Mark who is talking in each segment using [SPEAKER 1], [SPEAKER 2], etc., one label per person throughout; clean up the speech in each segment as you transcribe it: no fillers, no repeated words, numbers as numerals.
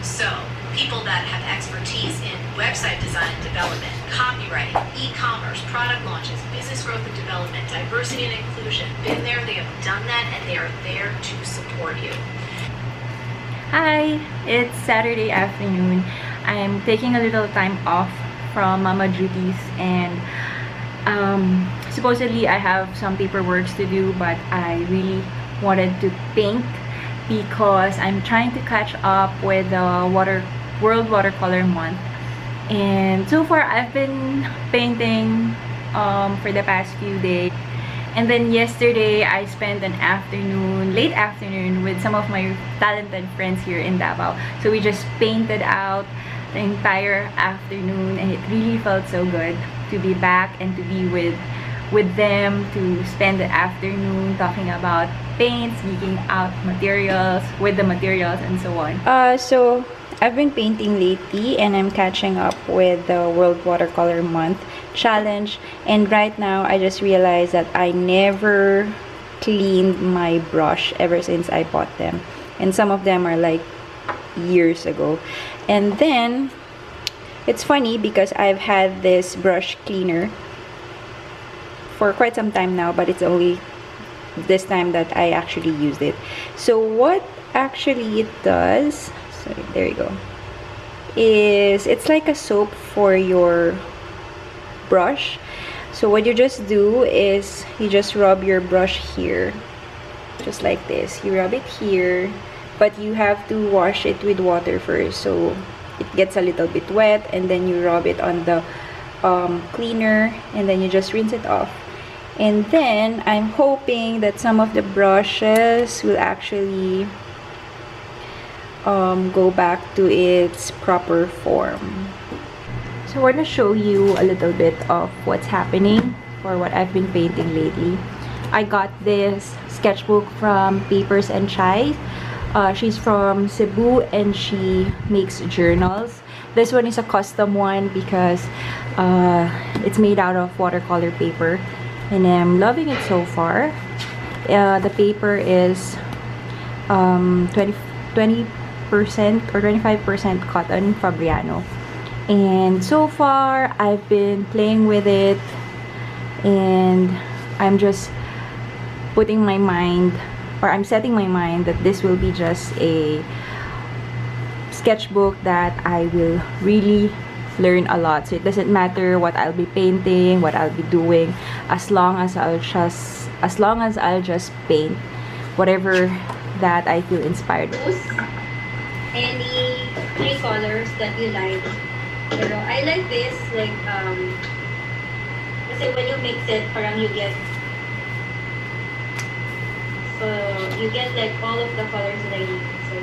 [SPEAKER 1] So, people that have expertise in website design and development, copywriting, e-commerce, product launches, business growth and development, diversity and inclusion, been there, they have done that, and they are there to support you.
[SPEAKER 2] Hi, it's Saturday afternoon. I'm taking a little time off from mama duties, and supposedly I have some paperwork to do, but I really wanted to paint because I'm trying to catch up with the World Watercolor Month. And so far I've been painting for the past few days. And then yesterday, I spent an afternoon, late afternoon, with some of my talented friends here in Davao. So we just painted out the entire afternoon, and it really felt so good to be back and to be with them, to spend the afternoon talking about paints, geeking out materials, with the materials, and so on. So I've been painting lately, and I'm catching up with the World Watercolor Month challenge, and right now I just realized that I never cleaned my brush ever since I bought them, and some of them are like years ago. And then it's funny because I've had this brush cleaner for quite some time now, but it's only this time that I actually used it. So what actually it does, sorry, there you go, is it's like a soap for your brush. So what you just do is you just rub your brush here, just like this. You rub it here, but you have to wash it with water first, so it gets a little bit wet, and then you rub it on the cleaner, and then you just rinse it off. And then I'm hoping that some of the brushes will actually go back to its proper form. So we're gonna show you a little bit of what's happening for what I've been painting lately. I got this sketchbook from Papers and Chai. She's from Cebu, and she makes journals. This one is a custom one because it's made out of watercolor paper, and I'm loving it so far. The paper is 20% or 25% cotton Fabriano. And so far, I've been playing with it, and I'm just putting my mind, or I'm setting my mind that this will be just a sketchbook that I will really learn a lot. So it doesn't matter what I'll be painting, what I'll be doing, as long as I'll just paint whatever that I feel inspired with.
[SPEAKER 3] Any 3 colors that you like. Pero I like this, like, kasi when you mix it, parang you get like all of the colors that I need. So,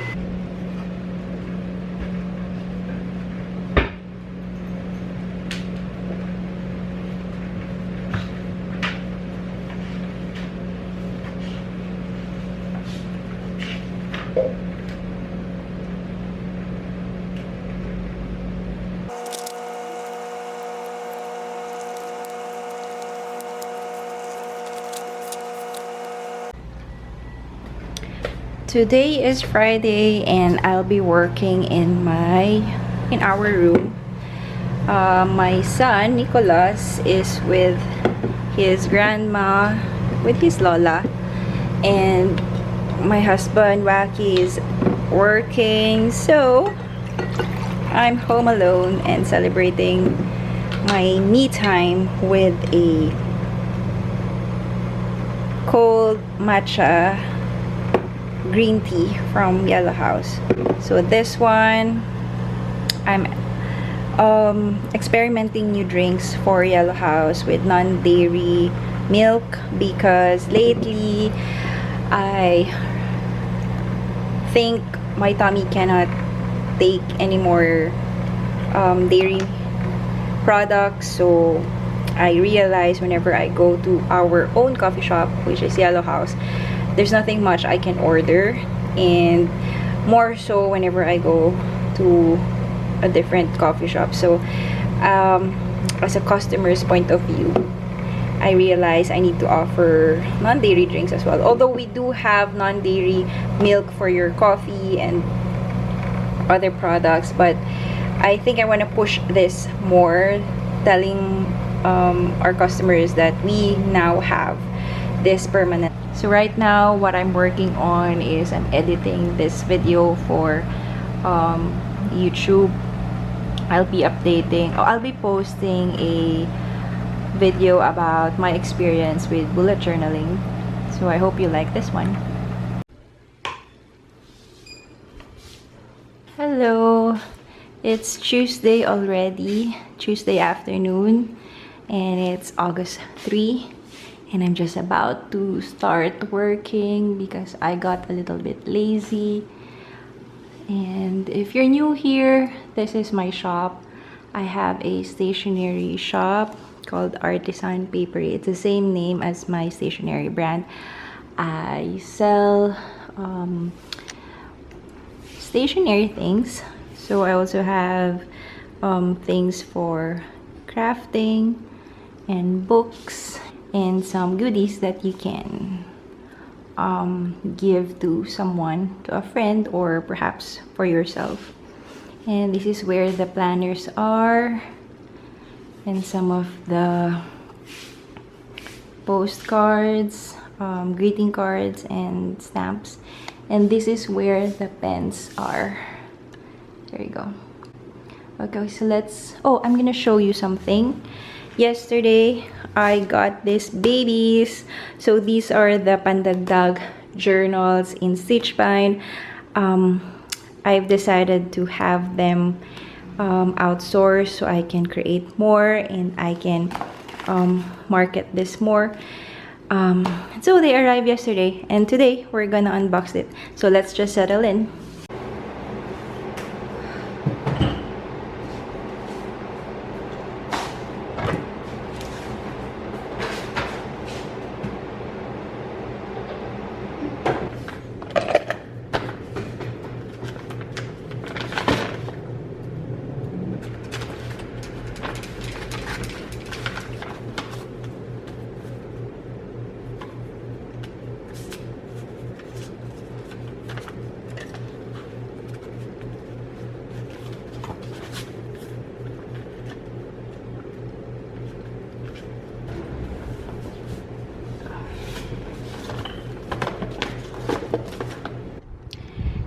[SPEAKER 2] today is Friday, and I'll be working in our room. My son Nicholas is with his grandma, with his Lola, and my husband Wacky is working, so I'm home alone and celebrating my me time with a cold matcha green tea from Yellow House. So this one, I'm experimenting new drinks for Yellow House with non-dairy milk, because lately I think my tummy cannot take any more dairy products. So I realize whenever I go to our own coffee shop, which is Yellow House, there's nothing much I can order, and more so whenever I go to a different coffee shop. So as a customer's point of view, I realize I need to offer non-dairy drinks as well. Although we do have non-dairy milk for your coffee and other products, but I think I want to push this more, telling our customers that we now have this permanent. So right now what I'm working on is I'm editing this video for YouTube. I'll be posting a video about my experience with bullet journaling. So I hope you like this one. Hello, it's Tuesday already, Tuesday afternoon, and it's August 3, and I'm just about to start working because I got a little bit lazy. And if you're new here, this is my shop. I have a stationery shop called Artisan Paperie. It's the same name as my stationery brand. I sell stationery things. So I also have things for crafting and books and some goodies that you can give to someone, to a friend, or perhaps for yourself. And this is where the planners are and some of the postcards, greeting cards and stamps. And this is where the pens are. There you go. Okay, so I'm gonna show you something. Yesterday I got these babies. So these are the Pandagdag journals in stitch bind. I've decided to have them outsourced so I can create more and I can market this more. So they arrived yesterday, and today we're gonna unbox it. So let's just settle in.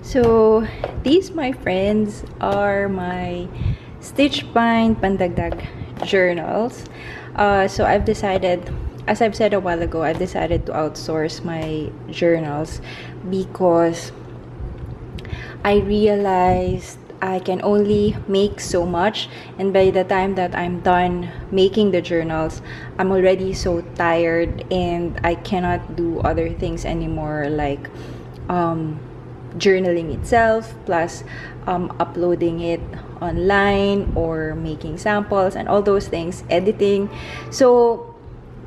[SPEAKER 2] So these, my friends, are my stitch bind Pandagdag journals. So I've decided, as I've said a while ago, I've decided to outsource my journals because I realized I can only make so much, and by the time that I'm done making the journals, I'm already so tired and I cannot do other things anymore, like journaling itself, plus uploading it online or making samples and all those things, editing. So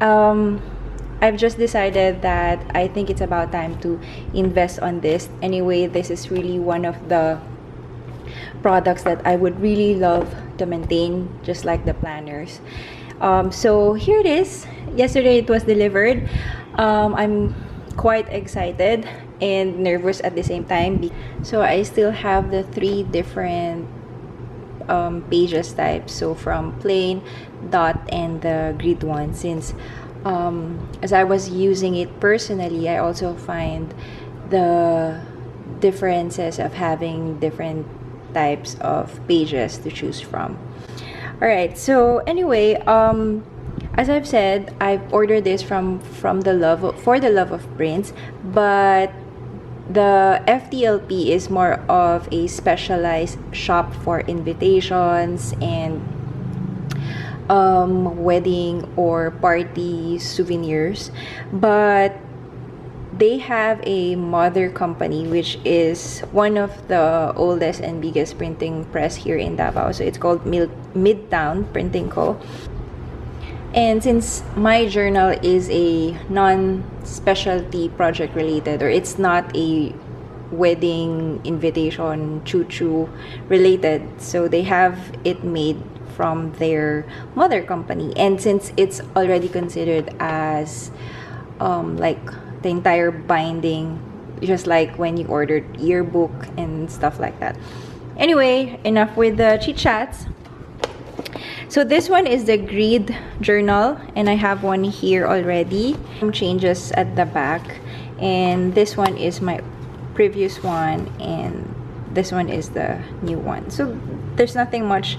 [SPEAKER 2] I've just decided that I think it's about time to invest on this. Anyway, this is really one of the products that I would really love to maintain, just like the planners. So here it is. Yesterday it was delivered. I'm quite excited and nervous at the same time. So I still have the 3 different pages types, so from plain, dot, and the grid one, since as I was using it personally, I also find the differences of having different types of pages to choose from. Alright, so anyway, as I've said, I've ordered this for the love of prints, but the FTLP is more of a specialized shop for invitations and wedding or party souvenirs, but they have a mother company which is one of the oldest and biggest printing press here in Davao. So it's called Midtown Printing Co. And since my journal is a non-specialty project related, or it's not a wedding invitation choo-choo related, so they have it made from their mother company. And since it's already considered as like the entire binding, just like when you ordered yearbook and stuff like that, Anyway, enough with the chit chats. So this one is the grid journal, and I have one here already. Some changes at the back, and this one is my previous one, and this one is the new one. So there's nothing much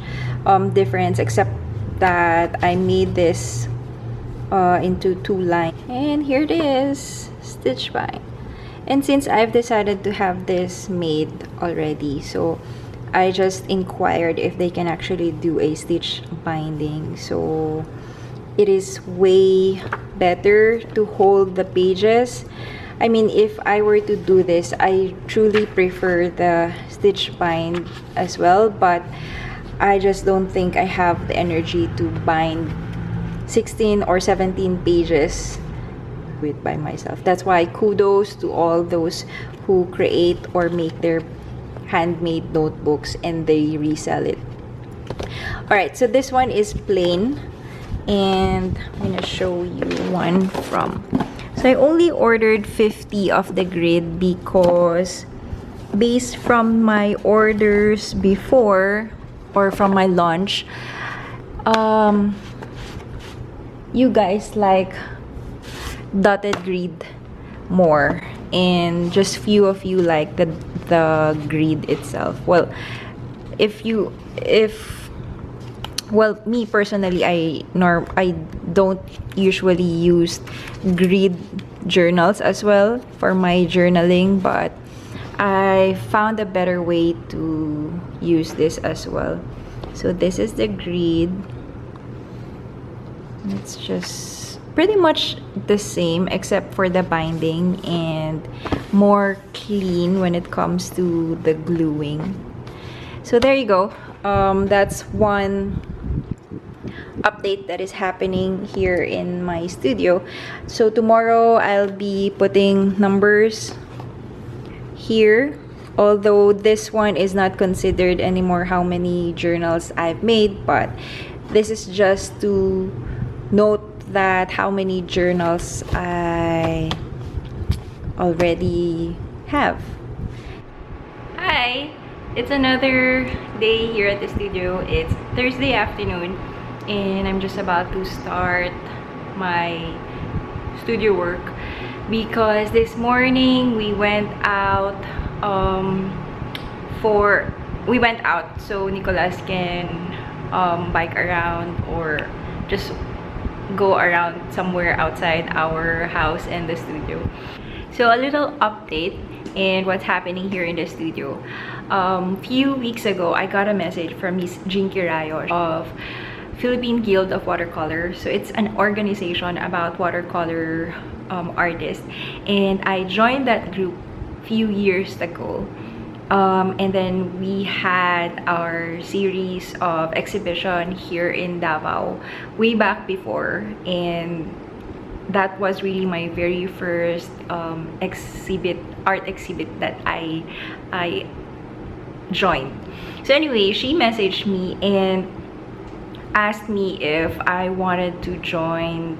[SPEAKER 2] difference except that I made this into 2 lines, and here it is, stitch bind. And since I've decided to have this made already, so I just inquired if they can actually do a stitch binding. So it is way better to hold the pages. I mean, if I were to do this, I truly prefer the stitch bind as well, but I just don't think I have the energy to bind 16 or 17 pages with by myself. That's why kudos to all those who create or make their handmade notebooks and they resell it. Alright, so this one is plain, and I'm gonna show you one from. So I only ordered 50 of the grid because based from my orders before or from my launch, you guys like dotted grid more, and just few of you like the grid itself. Well, well, me personally, I don't usually use grid journals as well for my journaling, but I found a better way to use this as well. So this is the grid. It's just pretty much the same except for the binding and more clean when it comes to the gluing. So there you go. That's one update that is happening here in my studio. So tomorrow I'll be putting numbers here, although this one is not considered anymore how many journals I've made, but this is just to note that how many journals I already have. Hi, it's another day here at the studio. It's Thursday afternoon and I'm just about to start my studio work because this morning we went out so Nicolas can bike around or just go around somewhere outside our house and the studio. So a little update and what's happening here in the studio. Few weeks ago I got a message from Miss Jinky Rayo of Philippine Guild of Watercolor. So it's an organization about watercolor artists, and I joined that group few years ago. And then we had our series of exhibition here in Davao way back before, and that was really my very first art exhibit that I joined. So anyway, she messaged me and asked me if I wanted to join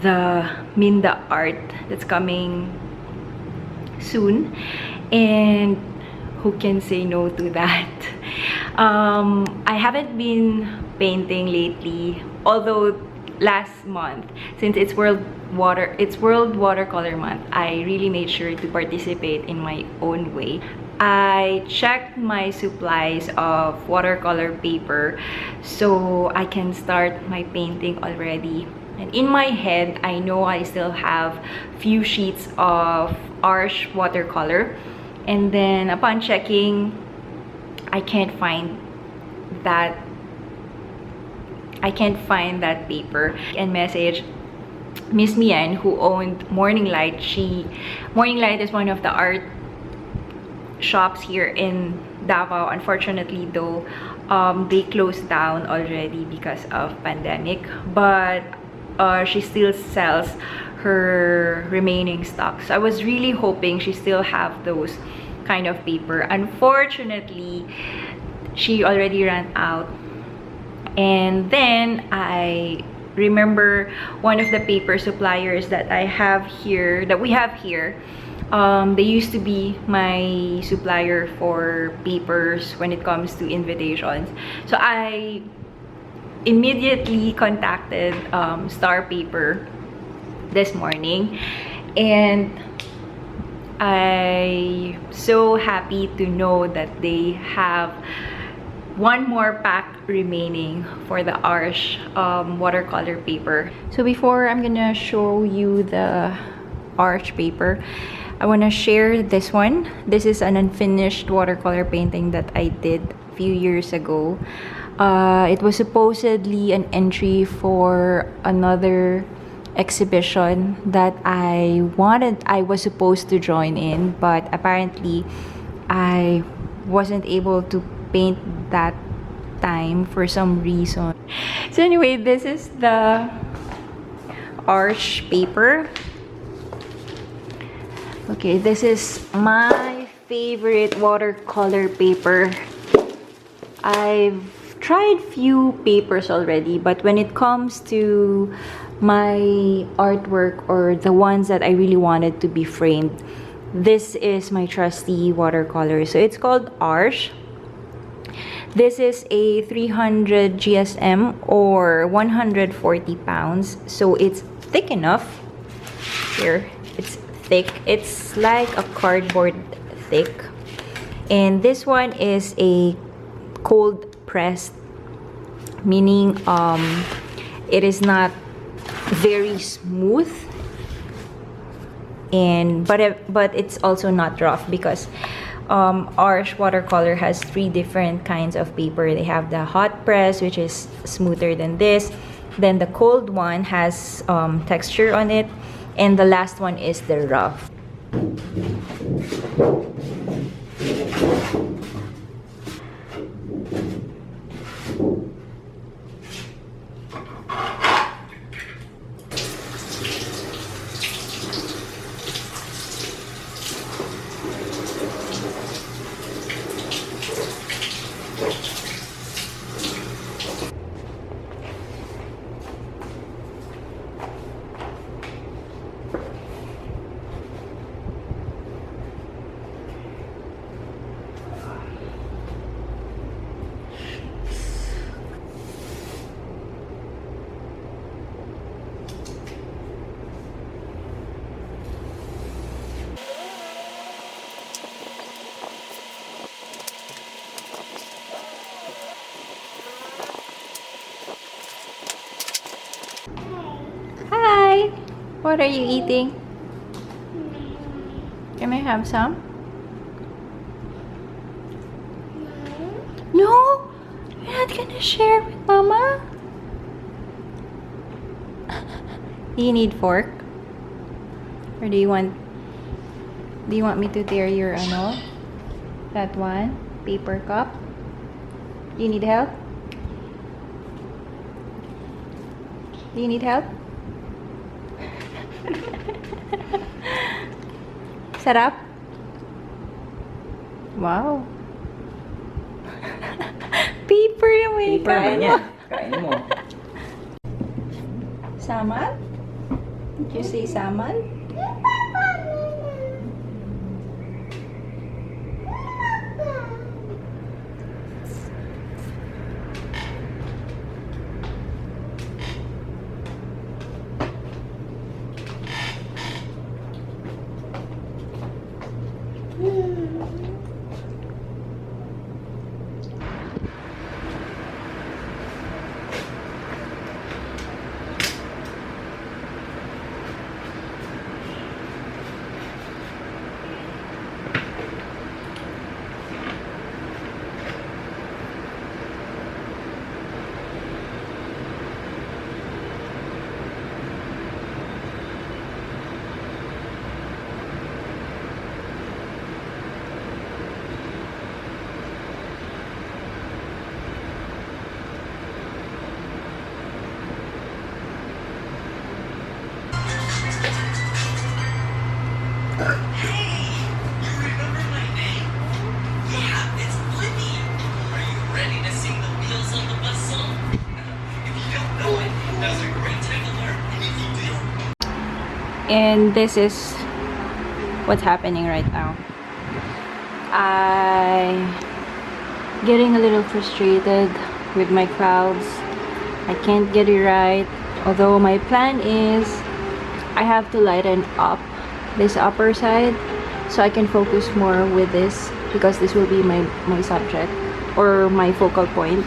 [SPEAKER 2] the Minda Art that's coming soon, and who can say no to that? I haven't been painting lately, although last month, since it's World Watercolor Month, I really made sure to participate in my own way. I checked my supplies of watercolor paper so I can start my painting already. And in my head, I know I still have few sheets of Arch watercolor. And then upon checking, I can't find that paper, and message Miss Mian, who owned Morning Light. Morning Light is one of the art shops here in Davao. Unfortunately though, they closed down already because of pandemic, but she still sells her remaining stocks. So I was really hoping she still have those kind of paper. Unfortunately, she already ran out. And then I remember one of the paper suppliers that we have here They used to be my supplier for papers when it comes to invitations. So I immediately contacted Star Paper this morning, and I'm so happy to know that they have one more pack remaining for the Arch watercolor paper. So before I'm gonna show you the Arch paper, I want to share this one. This is an unfinished watercolor painting that I did a few years ago. It was supposedly an entry for another exhibition that I was supposed to join in, but apparently I wasn't able to paint that time for some reason. So anyway, this is the Arch paper. Okay, this is my favorite watercolor paper. I've tried few papers already, but when it comes to my artwork or the ones that I really wanted to be framed, this is my trusty watercolor. So it's called Arch. This is a 300 GSM or 140 pounds. So it's thick enough. Here, it's thick. It's like a cardboard thick. And this one is a cold pressed, meaning it is not very smooth, and but it's also not rough, because Arch watercolor has 3 different kinds of paper. They have the hot press, which is smoother than this. Then the cold one has texture on it, and the last one is the rough. Hi! What are you eating? Can I have some? No? You're not gonna share with Mama? Do you need fork? Or do you want me to tear your that one? Paper cup? Do you need help? Do you need help? Sarap? Wow. Paper naman yung
[SPEAKER 4] Paper
[SPEAKER 2] kain
[SPEAKER 4] naman
[SPEAKER 2] mo.
[SPEAKER 4] yan. Kain mo.
[SPEAKER 2] Salmon? Did you say salmon? And this is what's happening right now. I getting a little frustrated with my clouds. I can't get it right. Although my plan is I have to lighten up this upper side so I can focus more with this, because this will be my subject or my focal point.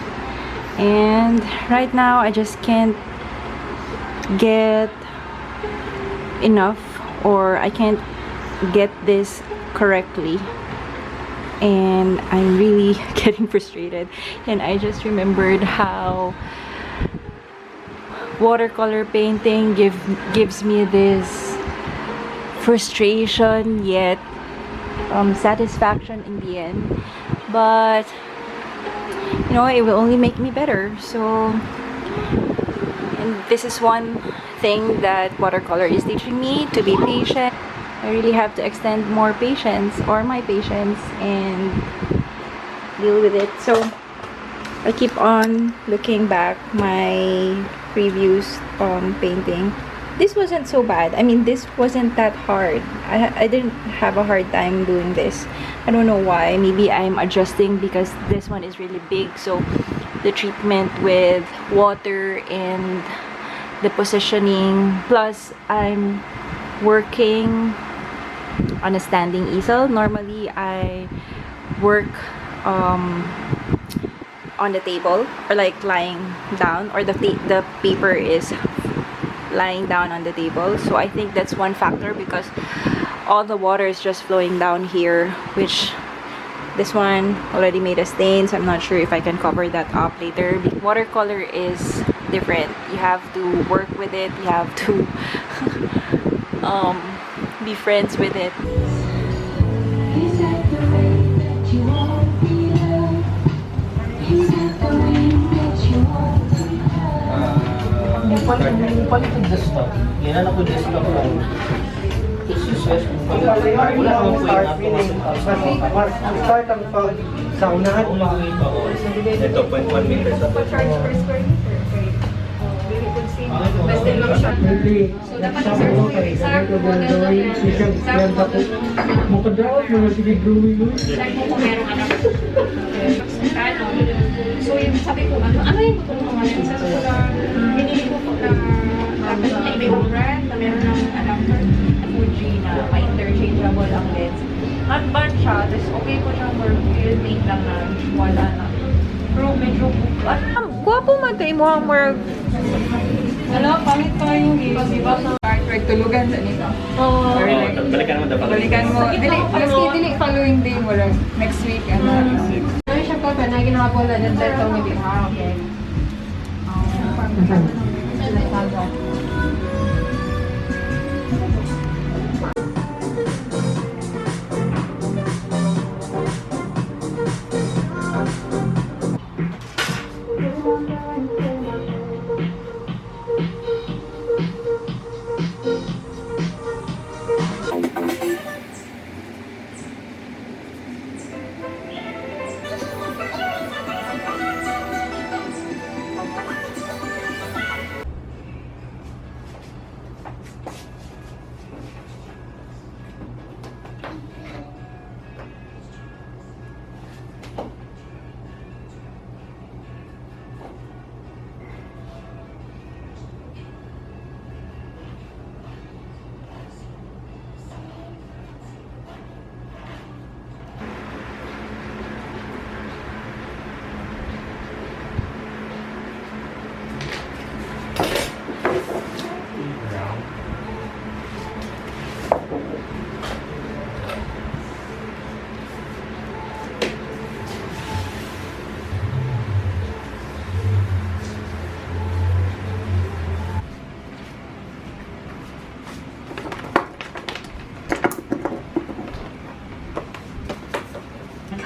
[SPEAKER 2] And right now I just can't get enough, or I can't get this correctly, and I'm really getting frustrated. And I just remembered how watercolor painting gives me this frustration yet satisfaction in the end, but you know, it will only make me better. So, and this is one thing that watercolor is teaching me, to be patient. I really have to extend more patience, or my patience, and deal with it. So I keep on looking back my previous painting. This wasn't so bad. I mean, this wasn't that hard. I didn't have a hard time doing this. I don't know why. Maybe I'm adjusting because this one is really big, so the treatment with water and the positioning, plus I'm working on a standing easel. Normally I work on the table, or like lying down, or the paper is lying down on the table. So I think that's one factor, because all the water is just flowing down here, which this one already made a stain, so I'm not sure if I can cover that up later. Watercolor is different. You have to work with it, you have to be friends with it.
[SPEAKER 4] Palit yung desktop. Yan na po desktop lang. Wala akong start ang pag sa unahan. Ito, 0.1 meters.
[SPEAKER 3] Charge per square meter. Basta lang siya. So, dapat ang exact model na yan. Exact model na
[SPEAKER 4] Mukadaot mo na sige drawing mo.
[SPEAKER 3] like mo kung merong anak. So, yung sabi ko, ano yung butong mga lenses ko na binili ko po na dapat na ibang brand na meron ng adapter na Fuji na ma-interchangeable ang lens. Not bad siya, tapos okay po siyang work field, paint lang na wala na. Pero medyo
[SPEAKER 2] Guwapo man tayo mo ang more.
[SPEAKER 3] Hello, pangit pa yung views, di ba? So,
[SPEAKER 2] Artwork tulugan sa nito.
[SPEAKER 3] oh,
[SPEAKER 4] Balikan naman dapat.
[SPEAKER 2] Balikan mo. Dili following day mo lang. Next week.
[SPEAKER 3] ano siya po, na ginagawa na din sa itong hindi. Okay.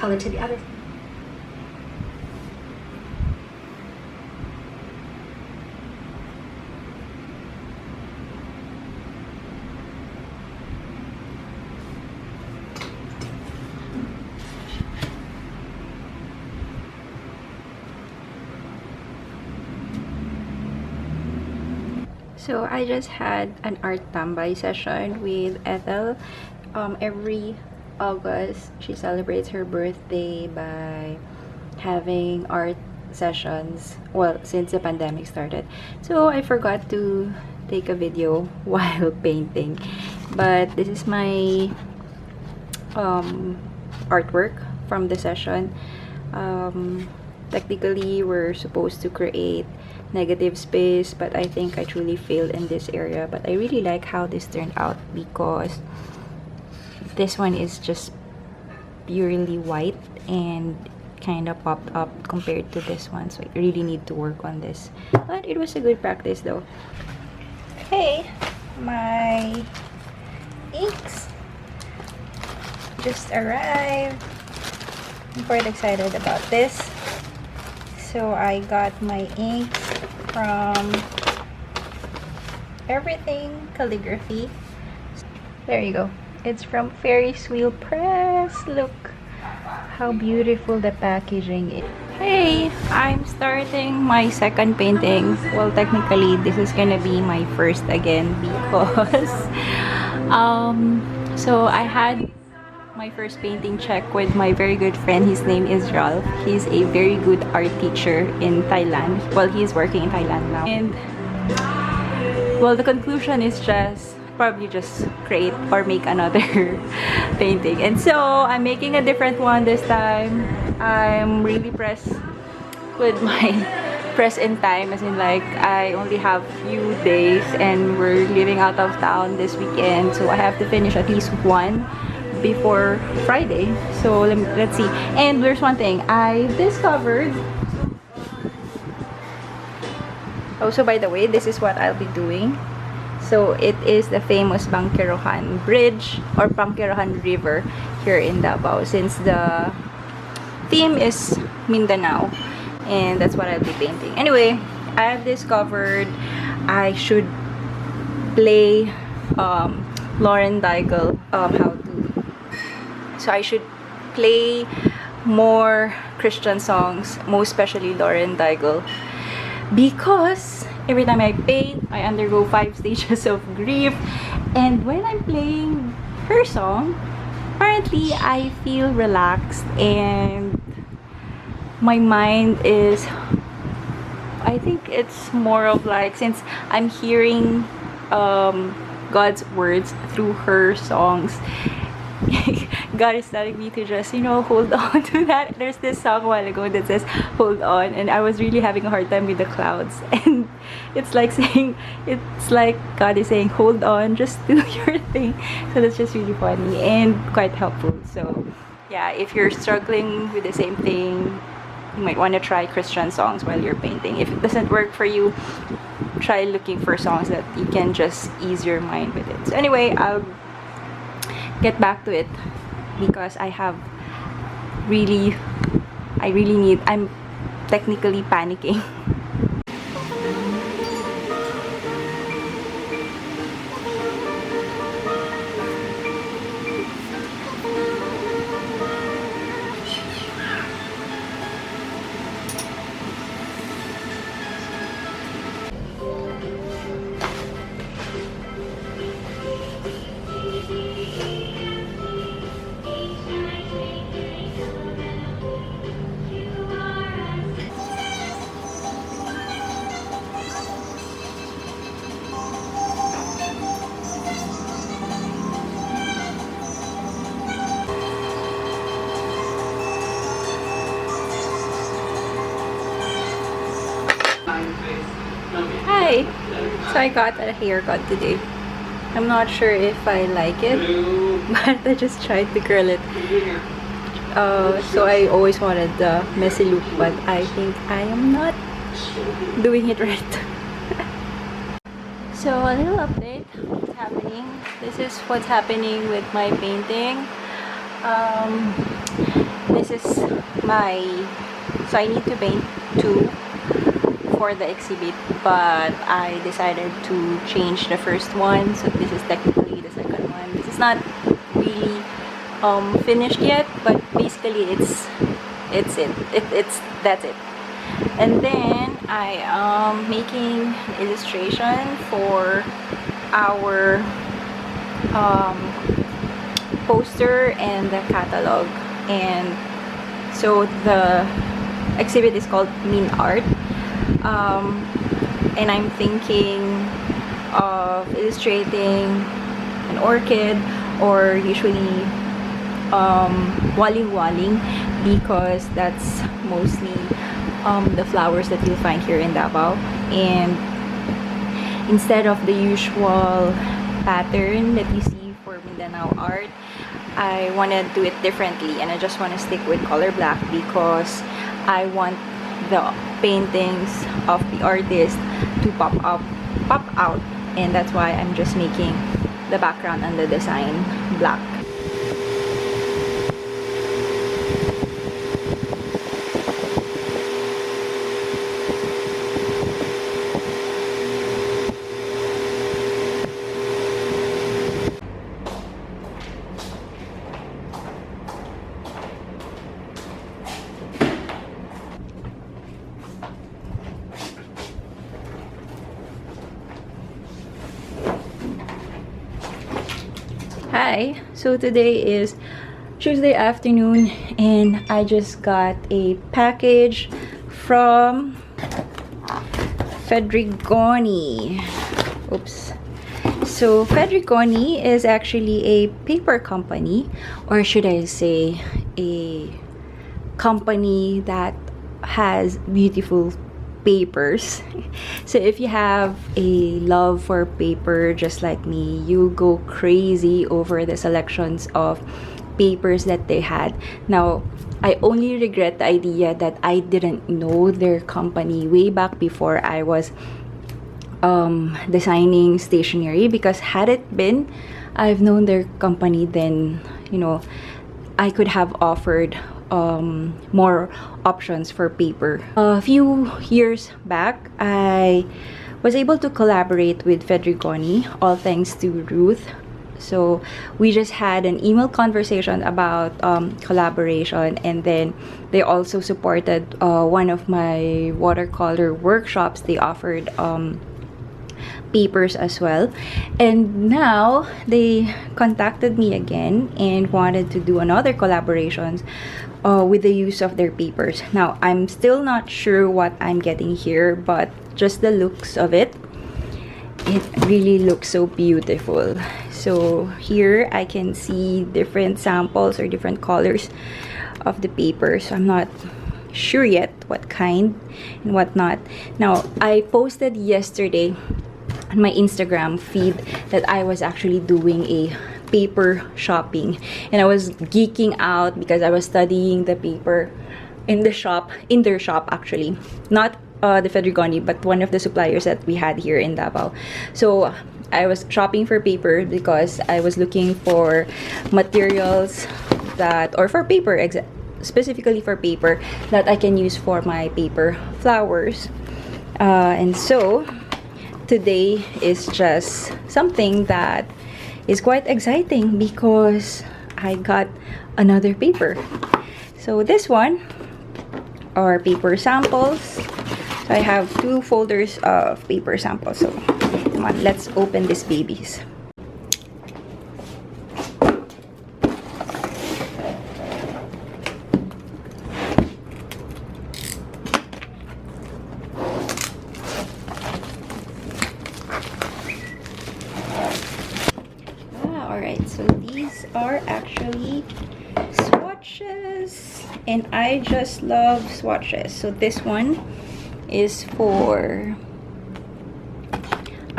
[SPEAKER 1] Color to the other.
[SPEAKER 2] So I just had an art tambay session with Ethel. every August, she celebrates her birthday by having art sessions, well, since the pandemic started. So I forgot to take a video while painting, but this is my artwork from the session. Technically, we're supposed to create negative space, but I think I truly failed in this area. But I really like how this turned out, because this one is just purely white and kind of popped up compared to this one, so I really need to work on this, but it was a good practice though. Okay, my inks just arrived. I'm quite excited about this. So I got my inks from Everything Calligraphy. There you go. It's from Ferris Wheel Press. Look how beautiful the packaging is. Hey, I'm starting my second painting. Well, technically, this is gonna be my first again, because so I had my first painting check with my very good friend. His name is Ralph. He's a very good art teacher in Thailand. Well, he's working in Thailand now. And well, the conclusion is probably just create or make another painting. And so I'm making a different one this time. I'm really pressed with my press in time, as in like I only have few days and we're leaving out of town this weekend, so I have to finish at least one before Friday. So let's see. And there's one thing I discovered. Also, by the way, this is what I'll be doing. So it is the famous Bangkerohan Bridge or Bangkerohan River here in Davao, since the theme is Mindanao, and that's what I'll be painting. Anyway, I've discovered I should play Lauren Daigle how to. So I should play more Christian songs, most especially Lauren Daigle, because every time I paint, I undergo 5 stages of grief, and when I'm playing her song, apparently I feel relaxed and my mind is, I think it's more of like, since I'm hearing God's words through her songs, God is telling me to just, hold on to that. There's this song a while ago that says, hold on, and I was really having a hard time with the clouds, and it's like God is saying, hold on, just do your thing. So that's just really funny and quite helpful. So yeah, if you're struggling with the same thing, you might want to try Christian songs while you're painting. If it doesn't work for you, try looking for songs that you can just ease your mind with it. So anyway, I'll get back to it, because I'm technically panicking. Hi! So I got a haircut today. I'm not sure if I like it, but I just tried to curl it. So I always wanted the messy look, but I think I am not doing it right. So a little update, what's happening. This is what's happening with my painting. This is so I need to paint 2 for the exhibit, but I decided to change the first one, so this is technically the second one. This is not really finished yet, but basically that's it. And then I am making an illustration for our poster and the catalog. And so the exhibit is called Mean Art. And I'm thinking of illustrating an orchid, or usually waling-waling, because that's mostly the flowers that you'll find here in Davao. And instead of the usual pattern that you see for Mindanao art, I want to do it differently, and I just want to stick with color black because I want the paintings of the artist to pop out, and that's why I'm just making the background and the design black. Hi, so today is Tuesday afternoon and I just got a package from Fedrigoni. Oops. So Fedrigoni is actually a paper company, or should I say a company that has beautiful papers. So if you have a love for paper just like me, you go crazy over the selections of papers that they had. Now, I only regret the idea that I didn't know their company way back before I was designing stationery, because had it been I've known their company, then you know I could have offered more options for paper. A few years back, I was able to collaborate with Fedrigoni, all thanks to Ruth. So we just had an email conversation about collaboration, and then they also supported one of my watercolor workshops. They offered papers as well, and now they contacted me again and wanted to do another collaborations with the use of their papers. Now, I'm still not sure what I'm getting here, but just the looks of it, it really looks so beautiful. So here I can see different samples or different colors of the paper, so I'm not sure yet what kind and what not. Now, I posted yesterday on my Instagram feed that I was actually doing a paper shopping, and I was geeking out because I was studying the paper in their shop actually, not the Fedrigoni, but one of the suppliers that we had here in Davao. So I was shopping for paper because I was looking for materials that, or for paper, specifically for paper that I can use for my paper flowers. And so today is just something that is quite exciting because I got another paper. So this one are paper samples. So I have 2 folders of paper samples. So come on, let's open these babies. Alright, so these are actually swatches, and I just love swatches. So this one is for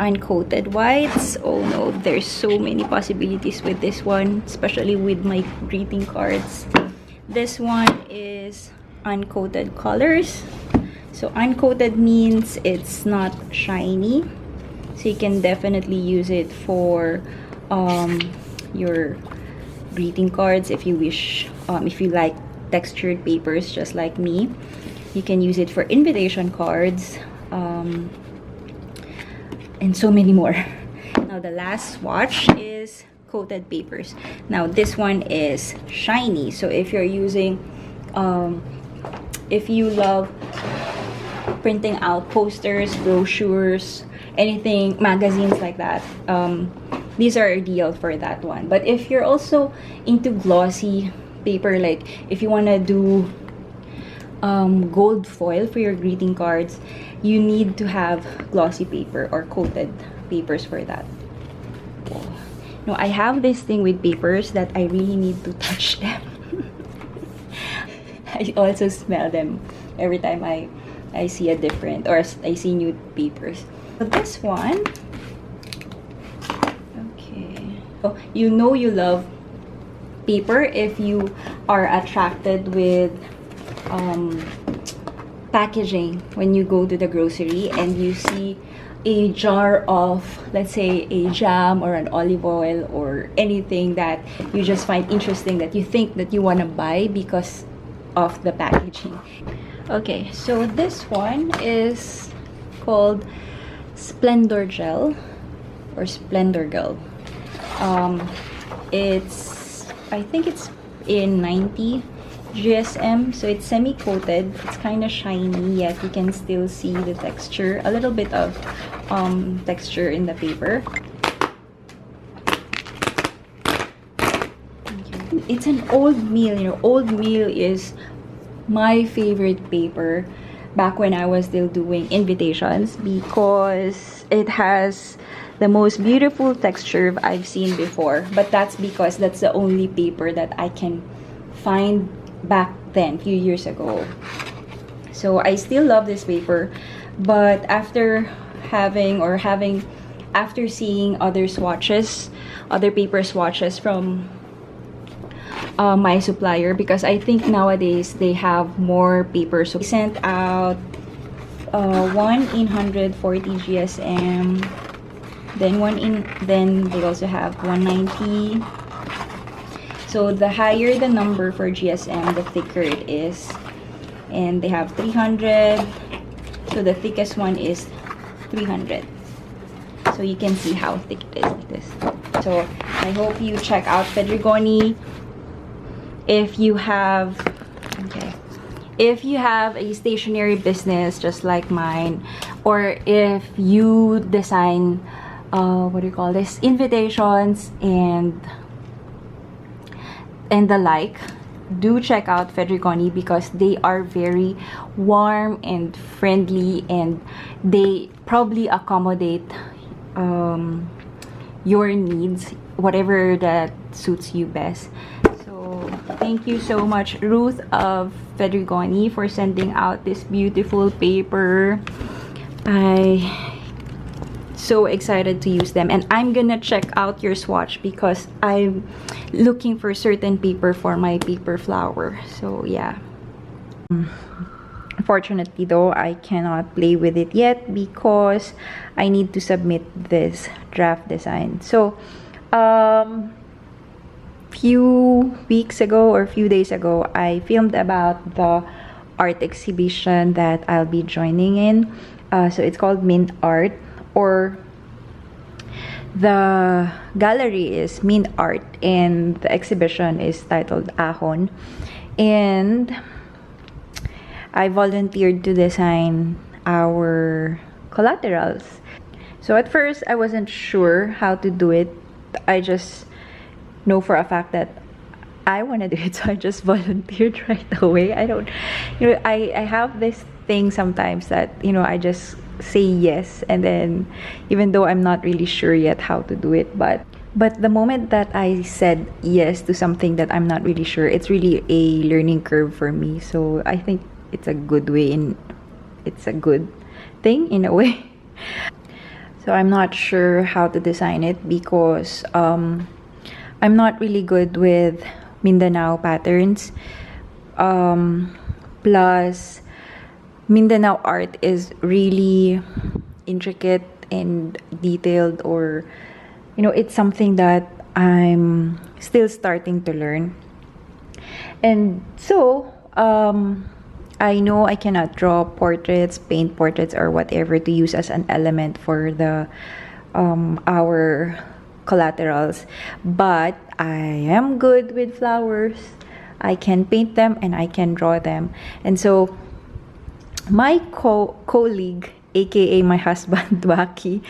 [SPEAKER 2] uncoated whites. Oh no, there's so many possibilities with this one, especially with my greeting cards. This one is uncoated colors. So uncoated means it's not shiny, so you can definitely use it for your greeting cards if you wish. If you like textured papers just like me, you can use it for invitation cards, and so many more. Now the last swatch is coated papers. Now this one is shiny, so if you're using if you love printing out posters, brochures, anything, magazines like that, these are ideal for that one. But if you're also into glossy paper, like if you want to do gold foil for your greeting cards, you need to have glossy paper or coated papers for that. No, I have this thing with papers that I really need to touch them. I also smell them every time I see a different, or I see new papers. So this one, okay. Oh, you know you love paper if you are attracted with packaging when you go to the grocery and you see a jar of, let's say, a jam or an olive oil or anything that you just find interesting, that you think that you want to buy because of the packaging. Okay, so this one is called Splendor Gel or Splendor Gel. It's, I think it's in 90 GSM, so it's semi-coated. It's kind of shiny, yet you can still see the texture, a little bit of texture in the paper. Okay. It's an old meal. You know, old meal is my favorite paper back when I was still doing invitations, because it has the most beautiful texture I've seen before. But that's because that's the only paper that I can find back then, few years ago. So I still love this paper, but after seeing other swatches, other paper swatches from my supplier, because I think nowadays they have more paper. So we sent out one in 140 GSM, then they also have 190. So the higher the number for GSM, the thicker it is. And they have 300. So the thickest one is 300. So you can see how thick it is like this. So I hope you check out Fedrigoni. If you have a stationery business just like mine, or if you design invitations and the like, do check out Fedrigoni, because they are very warm and friendly, and they probably accommodate your needs, whatever that suits you best. So thank you so much, Ruth of Fedrigoni, for sending out this beautiful paper. I'm so excited to use them, and I'm gonna check out your swatch because I'm looking for certain paper for my paper flower. So yeah, unfortunately though, I cannot play with it yet because I need to submit this draft design. So few weeks ago or few days ago, I filmed about the art exhibition that I'll be joining in. So it's called Mint Art, or the gallery is Mint Art and the exhibition is titled Ahon. And I volunteered to design our collaterals. So at first I wasn't sure how to do it. I just know for a fact that I want to do it, so I just volunteered right away. I don't, I have this thing sometimes that, I just say yes, and then even though I'm not really sure yet how to do it, but the moment that I said yes to something that I'm not really sure, it's really a learning curve for me. So I think it's a good way, and it's a good thing in a way. So I'm not sure how to design it because I'm not really good with Mindanao patterns. Plus Mindanao art is really intricate and detailed, or it's something that I'm still starting to learn. And so I know I cannot draw portraits, paint portraits, or whatever to use as an element for the our collaterals, but I am good with flowers. I can paint them and I can draw them. And so my colleague aka my husband, Waki.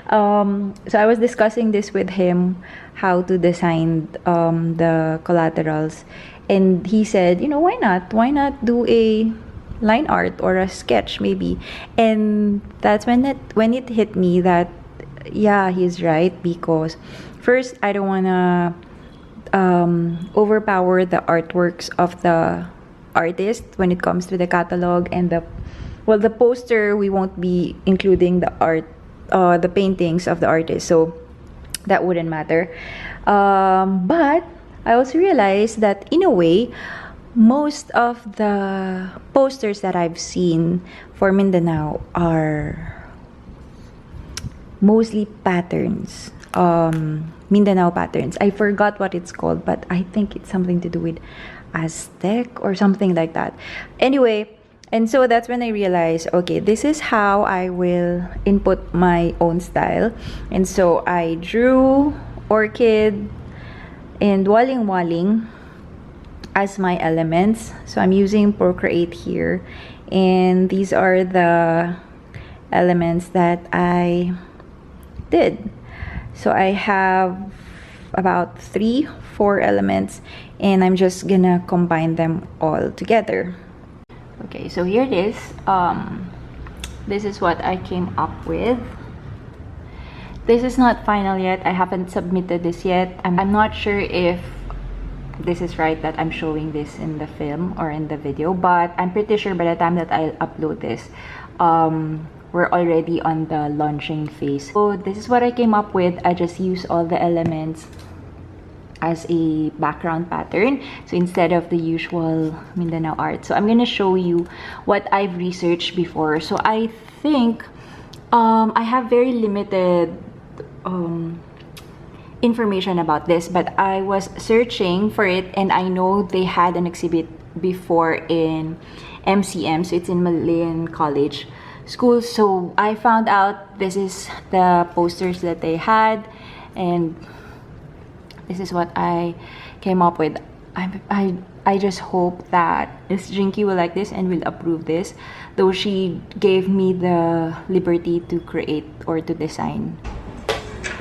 [SPEAKER 2] So I was discussing this with him, how to design the collaterals, and he said, you know, why not? Why not do a line art or a sketch maybe? And that's when it hit me that yeah, he's right, because first I don't wanna overpower the artworks of the artist when it comes to the catalog and the poster. We won't be including the art, the paintings of the artist, so that wouldn't matter. But I also realized that in a way, most of the posters that I've seen for Mindanao are mostly patterns, Mindanao patterns. I forgot what it's called, but I think it's something to do with Aztec or something like that. Anyway, and so that's when I realized, okay, this is how I will input my own style. And so I drew orchid and waling as my elements. So I'm using Procreate here, and these are the elements that I did. So I have about 3-4 elements, and I'm just gonna combine them all together. Okay, so here it is. This is what I came up with. This is not final yet. I haven't submitted this yet. I'm not sure if this is right that I'm showing this in the film or in the video, but I'm pretty sure by the time that I'll upload this, we're already on the launching phase. So this is what I came up with. I just use all the elements as a background pattern, so instead of the usual Mindanao art. So I'm gonna show you what I've researched before. So I think I have very limited information about this, but I was searching for it, and I know they had an exhibit before in MCM, so it's in Malayan College School. So I found out this is the posters that they had, and this is what I came up with. I just hope that Miss Jinky will like this and will approve this, though she gave me the liberty to create or to design.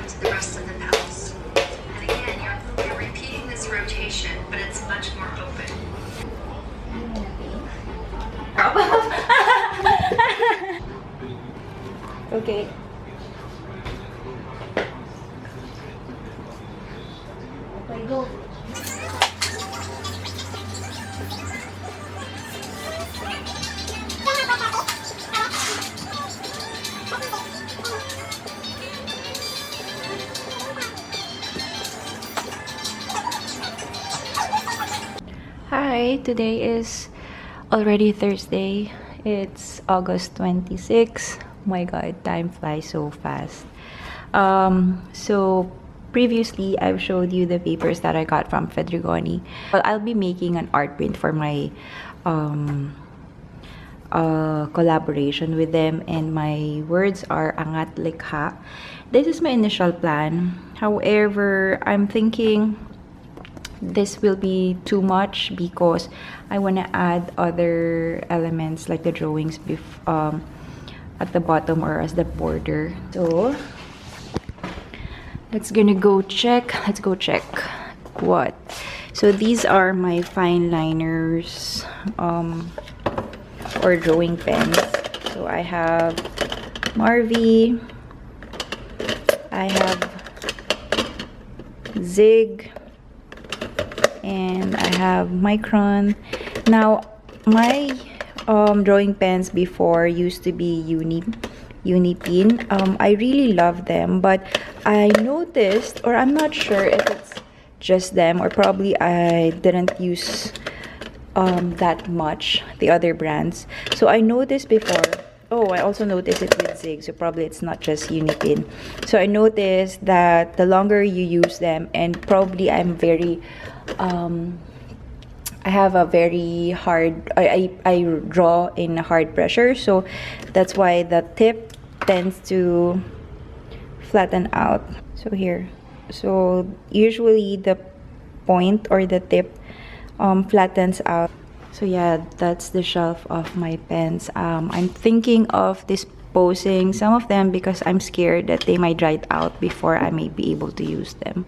[SPEAKER 1] To the rest of the petals. And again, you're repeating this rotation, but it's much more open.
[SPEAKER 2] Okay. Okay, go. Hi, today is already Thursday. It's August 26. Oh my god, time flies so fast. So previously I've showed you the papers that I got from Fedrigoni. Well, I'll be making an art print for my collaboration with them, and my words are Angat Likha. This is my initial plan. However, I'm thinking this will be too much because I want to add other elements like the drawings at the bottom or as the border. So let's go check what. So these are my fine liners or drawing pens. So I have Marvy, I have Zig, and I have Micron. Now my drawing pens before used to be Unipin. I really love them, but I noticed, or I'm not sure if it's just them, or probably I didn't use that much the other brands. So I noticed before, oh, I also noticed it with Zig, so probably it's not just Unipin. So I noticed that the longer you use them, and probably I'm very I have a very hard, I draw in hard pressure, so that's why the tip tends to flatten out. So here, so usually the point or the tip flattens out. So yeah, that's the shelf of my pens. I'm thinking of this disposing some of them because I'm scared that they might dry out before I may be able to use them.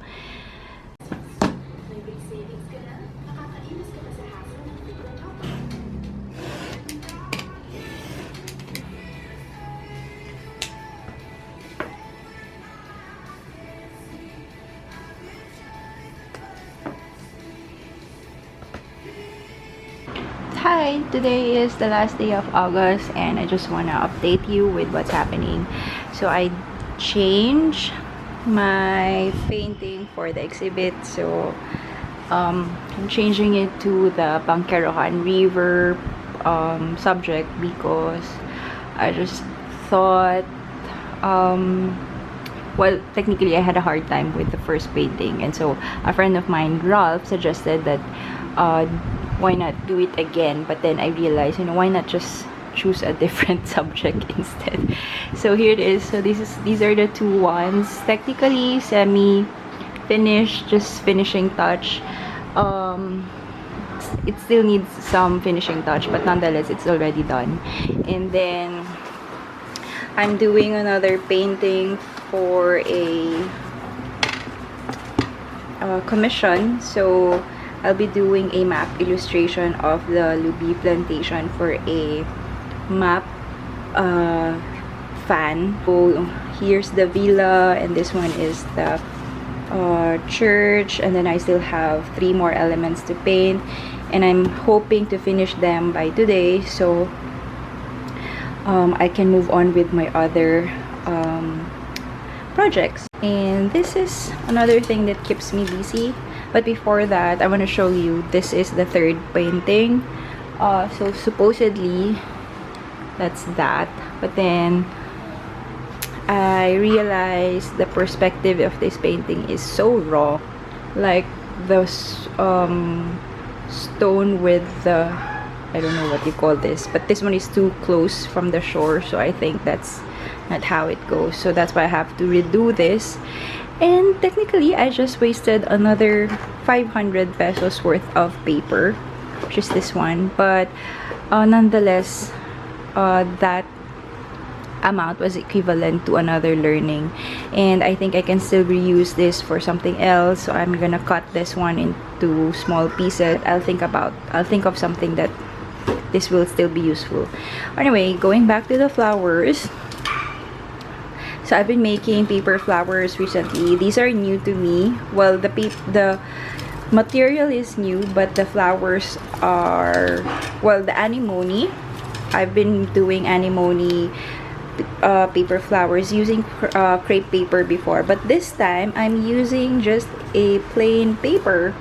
[SPEAKER 2] Hi, today is the last day of August and I just want to update you with what's happening. So I changed my painting for the exhibit, so I'm changing it to the Bangkerohan River subject because I just thought well, technically I had a hard time with the first painting, and so a friend of mine, Ralph, suggested that why not do it again, but then I realized, you know, why not just choose a different subject instead. So here it is. So these are the two ones, technically semi finished, just finishing touch. It still needs some finishing touch, but nonetheless it's already done. And then I'm doing another painting for a commission, so I'll be doing a map illustration of the Lubi plantation for a map fan. So here's the villa, and this one is the church, and then I still have 3 more elements to paint, and I'm hoping to finish them by today, so I can move on with my other projects. And this is another thing that keeps me busy. But before that, I want to show you, this is the third painting. So supposedly that's that, but then I realized the perspective of this painting is so raw, like the stone with the, I don't know what you call this, but this one is too close from the shore, so I think that's not how it goes. So that's why I have to redo this. And technically, I just wasted another 500 pesos worth of paper, which is this one. But nonetheless, that amount was equivalent to another learning. And I think I can still reuse this for something else. So I'm gonna cut this one into small pieces. I'll think of something that this will still be useful. Anyway, going back to the flowers. So I've been making paper flowers recently. These are new to me. Well, the material is new, but the flowers are, well, the anemone. I've been doing anemone paper flowers using crepe paper before, but this time I'm using just a plain paper.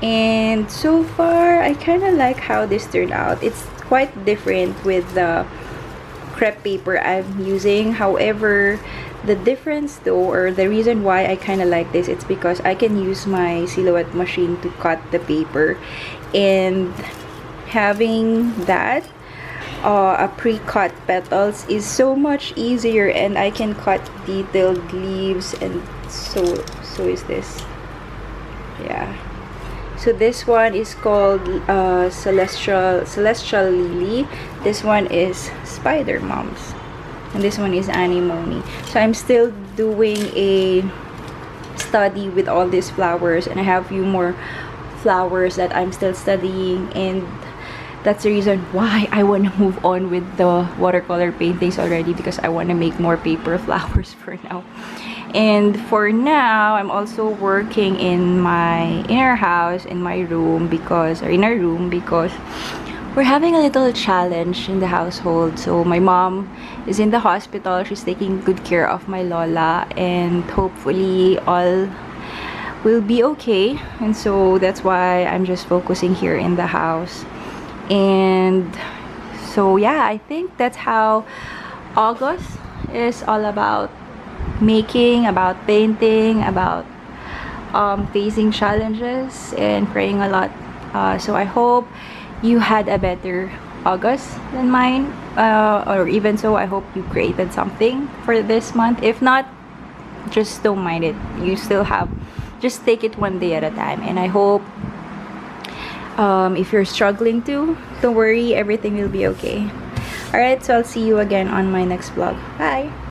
[SPEAKER 2] And so far, I kind of like how this turned out. It's quite different with the crepe paper I'm using. However, the difference though, or the reason why I kind of like this, it's because I can use my silhouette machine to cut the paper, and having that a pre-cut petals is so much easier, and I can cut detailed leaves, and so is this. Yeah. So this one is called Celestial Lily. This one is Spider Moms. And this one is Anemone. So I'm still doing a study with all these flowers, and I have a few more flowers that I'm still studying, and that's the reason why I want to move on with the watercolor paintings already, because I want to make more paper flowers for now. And for now, I'm also working in my inner house, in my room, because we're having a little challenge in the household. So my mom is in the hospital. She's taking good care of my Lola, and hopefully all will be okay. And so that's why I'm just focusing here in the house. And so yeah, I think that's how August is all about. Making, about painting, about facing challenges, and praying a lot. So I hope you had a better August than mine, or even so, I hope you created something for this month. If not, just don't mind it. You still have, just take it one day at a time. And I hope if you're struggling to, don't worry, everything will be okay. Alright, so I'll see you again on my next vlog. Bye!